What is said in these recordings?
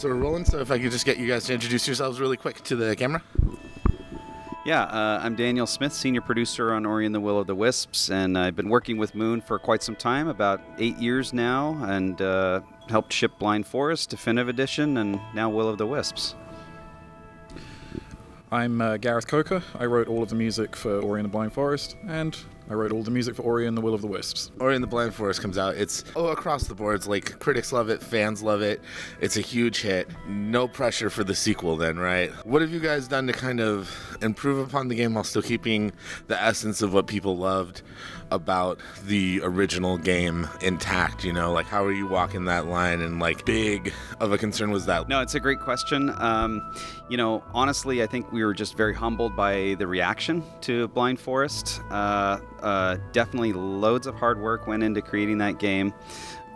So we're rolling, so if I could just get you guys to introduce yourselves really quick to the camera. Yeah, I'm Daniel Smith, senior producer on Ori and the Will of the Wisps, and I've been working with Moon for quite some time, about 8 years now, and helped ship Blind Forest, Definitive Edition, and now Will of the Wisps. I'm Gareth Coker. I wrote all of the music for Ori and the Blind Forest, and I wrote all the music for Ori and the Will of the Wisps. Ori and the Blind Forest comes out. It's across the boards. Like, critics love it, fans love it. It's a huge hit. No pressure for the sequel then, right? What have you guys done to kind of improve upon the game while still keeping the essence of what people loved about the original game intact, you know? Like, how are you walking that line, and like, big of a concern was that? No, it's a great question. You know, honestly, I think we were just very humbled by the reaction to Blind Forest. Definitely loads of hard work went into creating that game.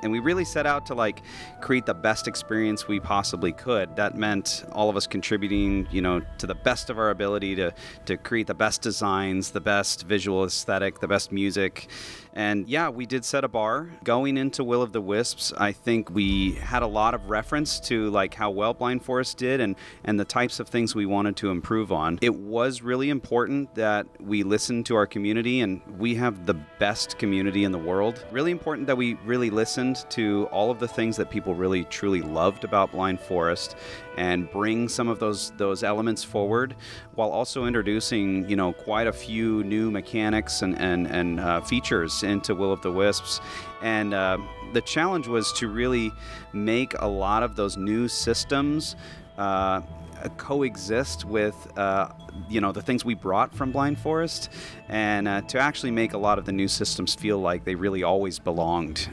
And we really set out to like create the best experience we possibly could. That meant all of us contributing, you know, to the best of our ability to create the best designs, the best visual aesthetic, the best music. And yeah, we did set a bar. Going into Will of the Wisps, I think we had a lot of reference to like how well Blind Forest did and the types of things we wanted to improve on. It was really important that we listened to our community, and we have the best community in the world. Really important that we really listened to all of the things that people really truly loved about Blind Forest and bring some of those elements forward, while also introducing, you know, quite a few new mechanics and features into Will of the Wisps. And the challenge was to really make a lot of those new systems coexist with you know, the things we brought from Blind Forest, and to actually make a lot of the new systems feel like they really always belonged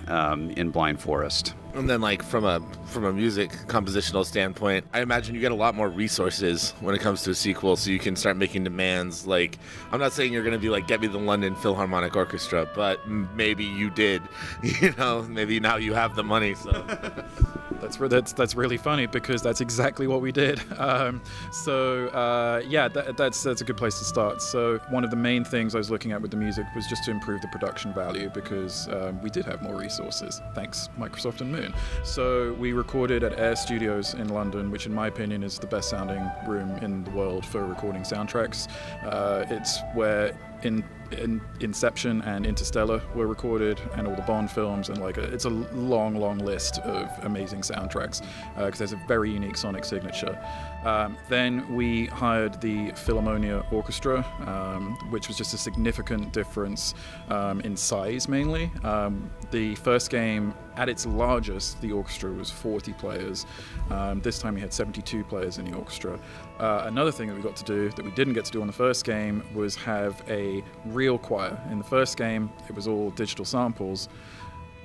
in Blind Forest. And then, like, from a music compositional standpoint, I imagine you get a lot more resources when it comes to a sequel, so you can start making demands. Like, I'm not saying you're going to be like, get me the London Philharmonic Orchestra, but maybe you did. You know, maybe now you have the money. So That's really funny, because that's exactly what we did. Yeah, that's a good place to start. So one of the main things I was looking at with the music was just to improve the production value, because we did have more resources, thanks Microsoft and Moon. So we recorded at Air Studios in London, which in my opinion is the best sounding room in the world for recording soundtracks. It's where Inception and Interstellar were recorded, and all the Bond films, and like it's a long list of amazing soundtracks, because there's a very unique sonic signature. Then we hired the Philharmonia Orchestra, which was just a significant difference in size mainly. The first game, at its largest, the orchestra was 40 players. This time we had 72 players in the orchestra. Another thing that we got to do that we didn't get to do on the first game was have a real choir. In the first game, it was all digital samples,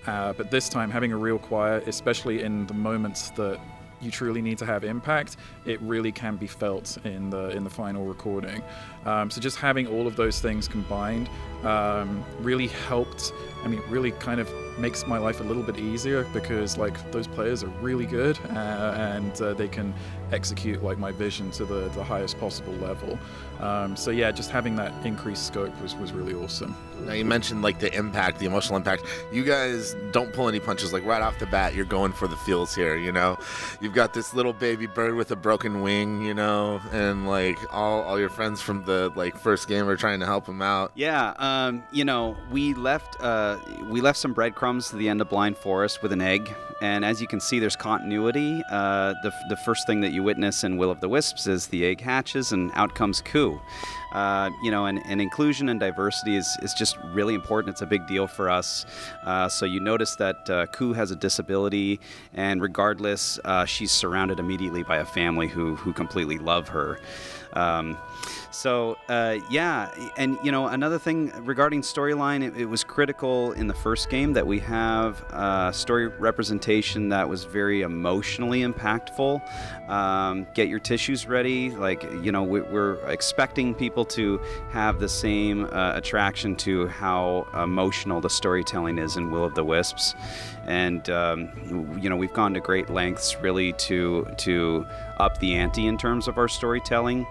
but this time having a real choir, especially in the moments that you truly need to have impact, it really can be felt in the final recording. So just having all of those things combined really helped. I mean, really kind of makes my life a little bit easier, because like those players are really good, and they can execute like my vision to the highest possible level. So yeah, just having that increased scope was really awesome. Now, you mentioned like the impact, the emotional impact. You guys don't pull any punches. Like, right off the bat, you're going for the feels here, you know? You've got this little baby bird with a broken wing, you know, and like all your friends from the like first game are trying to help him out. Yeah, you know, we left some breadcrumbs to the end of Blind Forest with an egg, and as you can see, there's continuity. The first thing that you witness in Will of the Wisps is the egg hatches, and out comes Coup. You know, and inclusion and diversity is just really important. It's a big deal for us. So you notice that Coup has a disability, and regardless, she's surrounded immediately by a family who completely love her. Yeah, and you know, another thing regarding storyline, it was critical in the first game that we have story representation that was very emotionally impactful. Get your tissues ready. Like, you know, we're expecting people to have the same attraction to how emotional the storytelling is in Will of the Wisps. And you know, we've gone to great lengths really to up the ante in terms of our storytelling.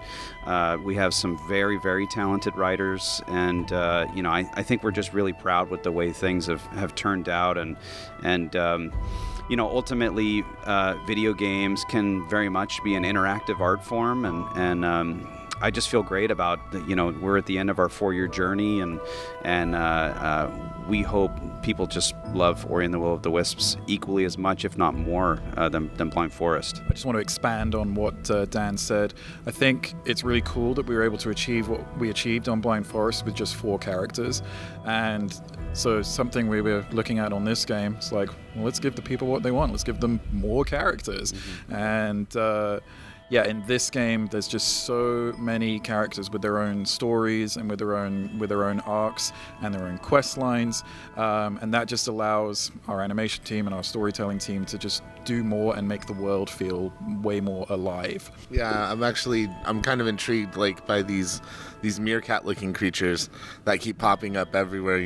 We have some very, very talented writers, and you know, I think we're just really proud with the way things have turned out, and ultimately, video games can very much be an interactive art form, and I just feel great about we're at the end of our 4-year journey, and we hope people just love Ori and the Will of the Wisps equally as much, if not more, than Blind Forest. I just want to expand on what Dan said. I think it's really cool that we were able to achieve what we achieved on Blind Forest with just 4 characters, and so something we were looking at on this game is like, well, let's give the people what they want. Let's give them more characters, and yeah, in this game, there's just so many characters with their own stories and with their own arcs and their own quest lines, and that just allows our animation team and our storytelling team to just do more and make the world feel way more alive. Yeah, I'm kind of intrigued by these meerkat-looking creatures that keep popping up everywhere.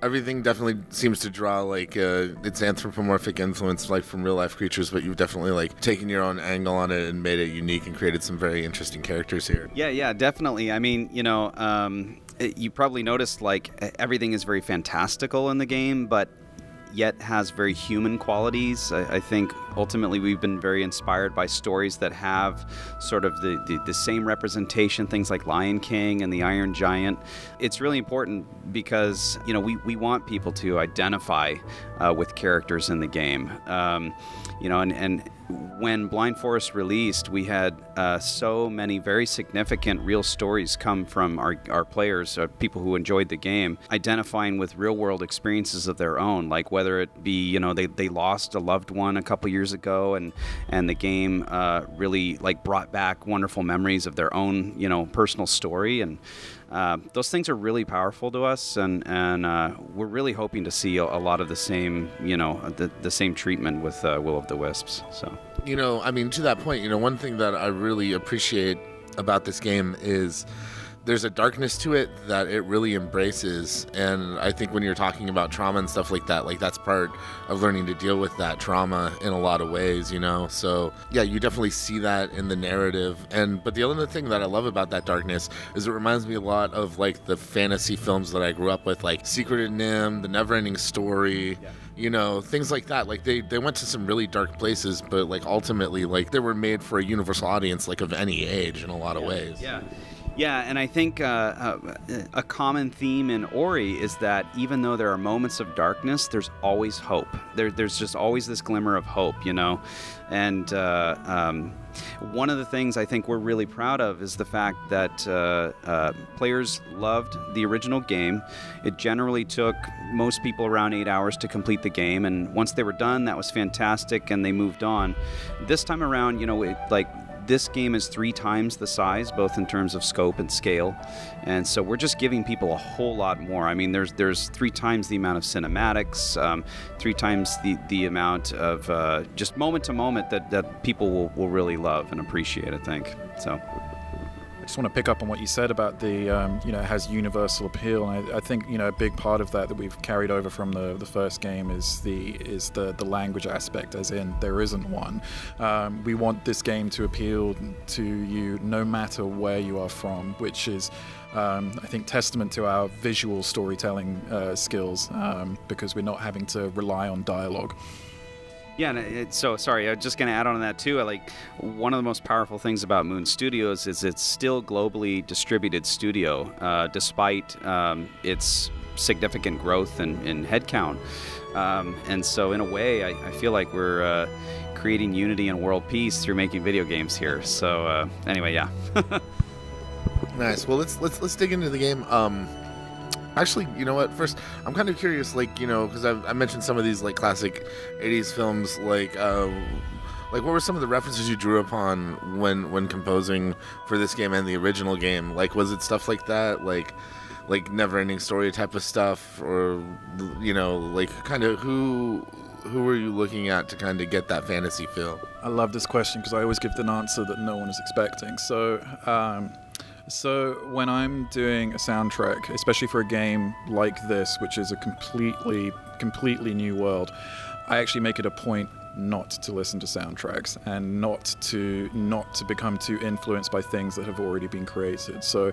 Everything definitely seems to draw its anthropomorphic influence from real life creatures, but you've definitely taken your own angle on it and made it unique and created some very interesting characters here. Yeah, definitely. I mean, you probably noticed everything is very fantastical in the game, but yet has very human qualities. I think ultimately we've been very inspired by stories that have sort of the same representation, things like Lion King and the Iron Giant. It's really important because we want people to identify with characters in the game. And when Blind Forest released, we had so many very significant real stories come from our players, people who enjoyed the game, identifying with real-world experiences of their own, like whether it be, they lost a loved one a couple years ago, and the game really brought back wonderful memories of their own, personal story, and those things are really powerful to us, and we're really hoping to see a lot of the same, the same treatment with Will of the Wisps. So, to that point, one thing that I really appreciate about this game is there's a darkness to it that it really embraces, and I think when you're talking about trauma and stuff like that, that's part of learning to deal with that trauma in a lot of ways, so yeah, you definitely see that in the narrative. But the other thing that I love about that darkness is it reminds me a lot of the fantasy films that I grew up with, like Secret of Nim, The Neverending Story. Yeah. Things like that. They went to some really dark places, but ultimately they were made for a universal audience of any age in a lot of ways. Yeah, and I think a common theme in Ori is that even though there are moments of darkness, there's always hope. There's just always this glimmer of hope, And one of the things I think we're really proud of is the fact that players loved the original game. It generally took most people around 8 hours to complete the game, and once they were done, that was fantastic, and they moved on. This time around, this game is 3 times the size, both in terms of scope and scale, and so we're just giving people a whole lot more. I mean, there's 3 times the amount of cinematics, 3 times the amount of just moment to moment that people will really love and appreciate, I think. So. I just want to pick up on what you said about the, it has universal appeal, and I think, a big part of that we've carried over from the first game is the language aspect, as in there isn't one. We want this game to appeal to you no matter where you are from, which is, I think, testament to our visual storytelling skills, because we're not having to rely on dialogue. Yeah, and so sorry, I was just going to add on to that too. One of the most powerful things about Moon Studios is it's still globally distributed studio, despite its significant growth in headcount. And so in a way, I feel like we're creating unity and world peace through making video games here. So anyway, yeah. Nice. Well, let's dig into the game. Actually, you know what? First, I'm kind of curious, because I mentioned some of these classic '80s films, what were some of the references you drew upon when composing for this game and the original game? Was it stuff like that, like Neverending Story type of stuff, or kind of who were you looking at to kind of get that fantasy feel? I love this question because I always give an answer that no one is expecting. So when I'm doing a soundtrack, especially for a game like this, which is a completely new world, I actually make it a point not to listen to soundtracks and not to become too influenced by things that have already been created. So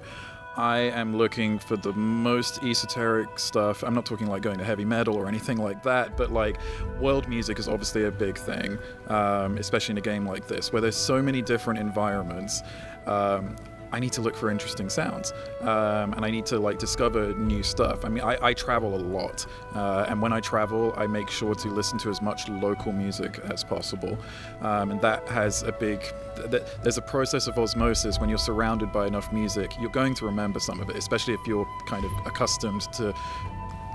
I am looking for the most esoteric stuff. I'm not talking like going to heavy metal or anything like that, but like world music is obviously a big thing, especially in a game like this, where there's so many different environments. I need to look for interesting sounds, and I need to like discover new stuff. I mean, I travel a lot, and when I travel, I make sure to listen to as much local music as possible, and that has a big. There's a process of osmosis. When you're surrounded by enough music, you're going to remember some of it, especially if you're kind of accustomed to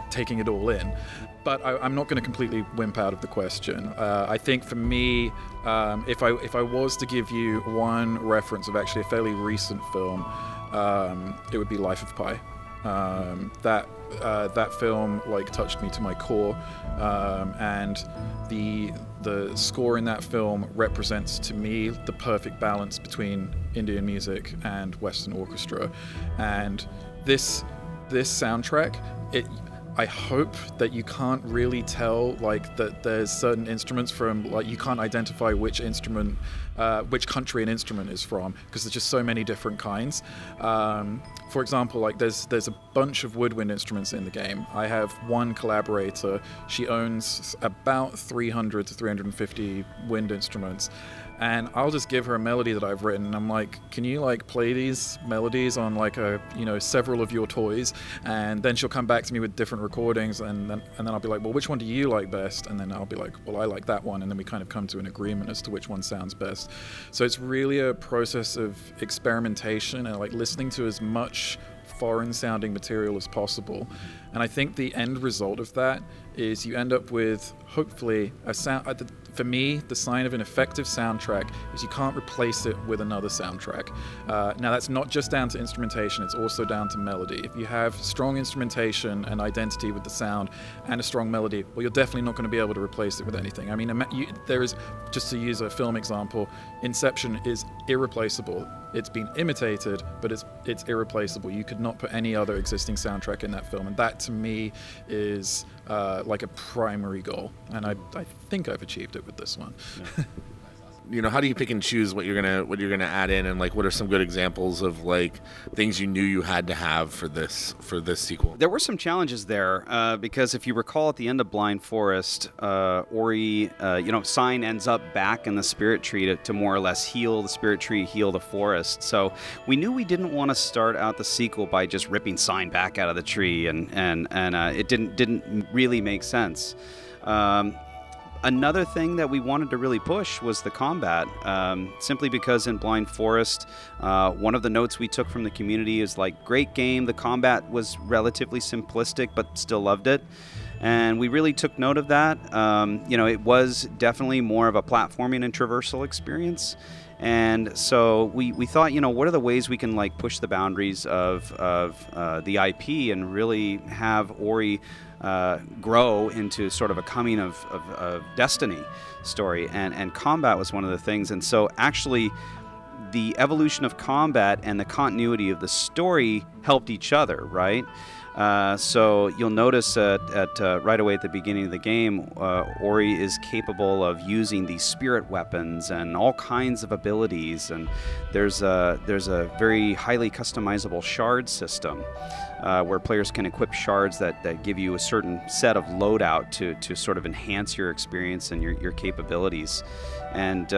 taking it all in. But I'm not going to completely wimp out of the question. I think for me, if I was to give you one reference of actually a fairly recent film, it would be Life of Pi. That film like touched me to my core, and the score in that film represents to me the perfect balance between Indian music and Western orchestra. And this soundtrack, I hope that you can't really tell like that there's certain instruments from, like, you can't identify which instrument, which country an instrument is from, because there's just so many different kinds. For example, like there's a bunch of woodwind instruments in the game. I have one collaborator. She owns about 300 to 350 wind instruments. And I'll just give her a melody that I've written. And I'm like, can you like play these melodies on like several of your toys? And then she'll come back to me with different recordings, and then I'll be like, well, which one do you like best? And then I'll be like, well, I like that one. And then we kind of come to an agreement as to which one sounds best. So it's really a process of experimentation and like listening to as much foreign sounding material as possible. And I think the end result of that is you end up with hopefully a sound. For me, the sign of an effective soundtrack is you can't replace it with another soundtrack. Now that's not just down to instrumentation, it's also down to melody. If you have strong instrumentation and identity with the sound and a strong melody, well, you're definitely not going to be able to replace it with anything. I mean, there is, just to use a film example, Inception is irreplaceable. It's been imitated, but it's irreplaceable. You could not put any other existing soundtrack in that film, and that to me is like a primary goal, and I think I've achieved it with this one. Yeah. How do you pick and choose what you're gonna add in, and like what are some good examples of like things you knew you had to have for this sequel? There were some challenges there because if you recall at the end of Blind Forest, Ori, Sign ends up back in the spirit tree to more or less heal the spirit tree, heal the forest. So we knew we didn't want to start out the sequel by just ripping Sign back out of the tree, and it didn't really make sense. Another thing that we wanted to really push was the combat, simply because in Blind Forest, one of the notes we took from the community is like, great game, the combat was relatively simplistic, but still loved it. And we really took note of that. It was definitely more of a platforming and traversal experience. And so we thought, what are the ways we can like push the boundaries of the IP and really have Ori grow into sort of a coming of destiny story, and combat was one of the things. And so actually the evolution of combat and the continuity of the story helped each other, right? So you'll notice right away at the beginning of the game, Ori is capable of using these spirit weapons and all kinds of abilities, and there's a very highly customizable shard system where players can equip shards that give you a certain set of loadout to sort of enhance your experience and your capabilities. And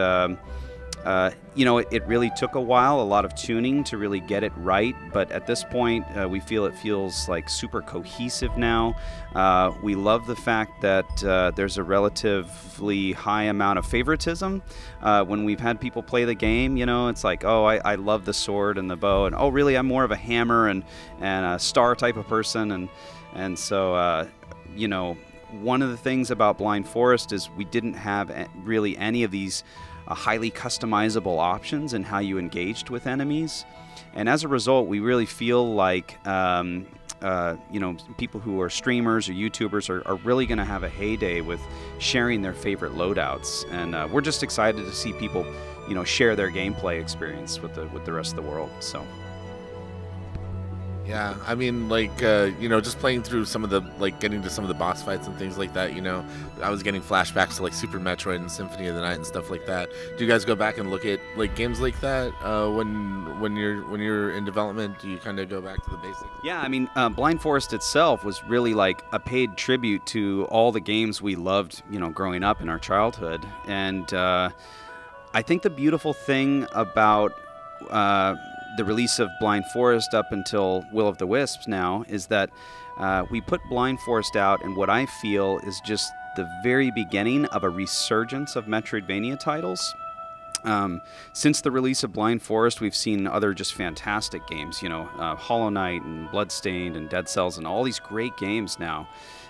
it really took a while, a lot of tuning to really get it right, but at this point we feel it feels like super cohesive now. We love the fact that there's a relatively high amount of favoritism. When we've had people play the game, it's like, oh, I love the sword and the bow, and oh, really, I'm more of a hammer and a star type of person, and so one of the things about Blind Forest is we didn't have really any of these highly customizable options in how you engaged with enemies, and as a result we really feel like people who are streamers or YouTubers are really going to have a heyday with sharing their favorite loadouts, and we're just excited to see people share their gameplay experience with the rest of the world. So Yeah, I mean, like, just playing through some of the, like, getting to some of the boss fights and things like that, I was getting flashbacks to, like, Super Metroid and Symphony of the Night and stuff like that. Do you guys go back and look at, like, games like that when you're in development? Do you kind of go back to the basics? Yeah, I mean, Blind Forest itself was really like a paid tribute to all the games we loved, growing up in our childhood. And I think the beautiful thing about the release of Blind Forest up until Will of the Wisps now is that we put Blind Forest out, and what I feel is just the very beginning of a resurgence of Metroidvania titles. Since the release of Blind Forest, we've seen other just fantastic games, Hollow Knight and Bloodstained and Dead Cells and all these great games now.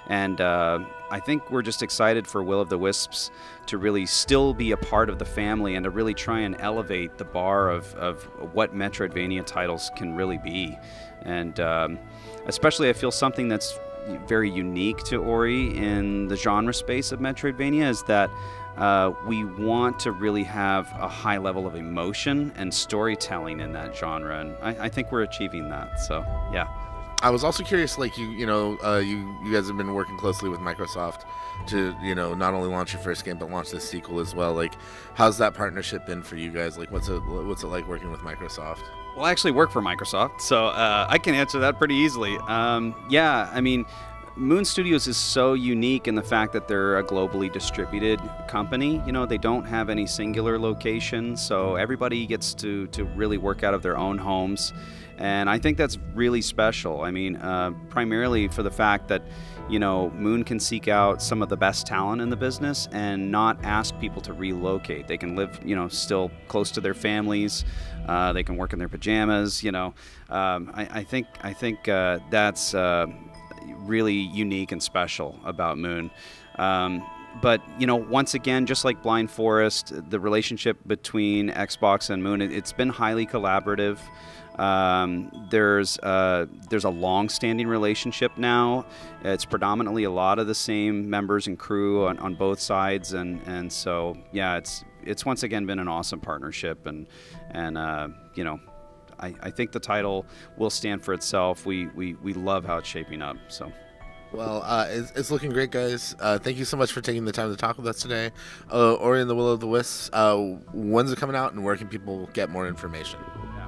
And I think we're just excited for Will of the Wisps to really still be a part of the family and to really try and elevate the bar of what Metroidvania titles can really be. And especially I feel something that's very unique to Ori in the genre space of Metroidvania is that we want to really have a high level of emotion and storytelling in that genre, and I think we're achieving that. So, yeah. I was also curious, like, you guys have been working closely with Microsoft to, not only launch your first game but launch this sequel as well. Like, how's that partnership been for you guys? Like, what's it like working with Microsoft? Well, I actually work for Microsoft, so I can answer that pretty easily. Yeah, I mean, Moon Studios is so unique in the fact that they're a globally distributed company. They don't have any singular location, so everybody gets to really work out of their own homes. And I think that's really special. I mean, primarily for the fact that, Moon can seek out some of the best talent in the business and not ask people to relocate. They can live, still close to their families. They can work in their pajamas. I think that's really unique and special about Moon. But, once again, just like Blind Forest, the relationship between Xbox and Moon, it's been highly collaborative. There's a long-standing relationship now. It's predominantly a lot of the same members and crew on both sides, and so yeah, it's once again been an awesome partnership, and I think the title will stand for itself. We love how it's shaping up. So. Well, it's looking great, guys. Thank you so much for taking the time to talk with us today. Ori and the Will of the Wisps, when's it coming out, and where can people get more information? Yeah.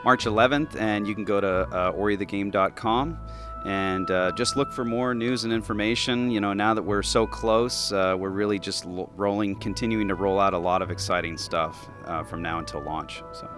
March 11th, and you can go to orithegame.com and just look for more news and information. Now that we're so close, we're really just continuing to roll out a lot of exciting stuff from now until launch. So.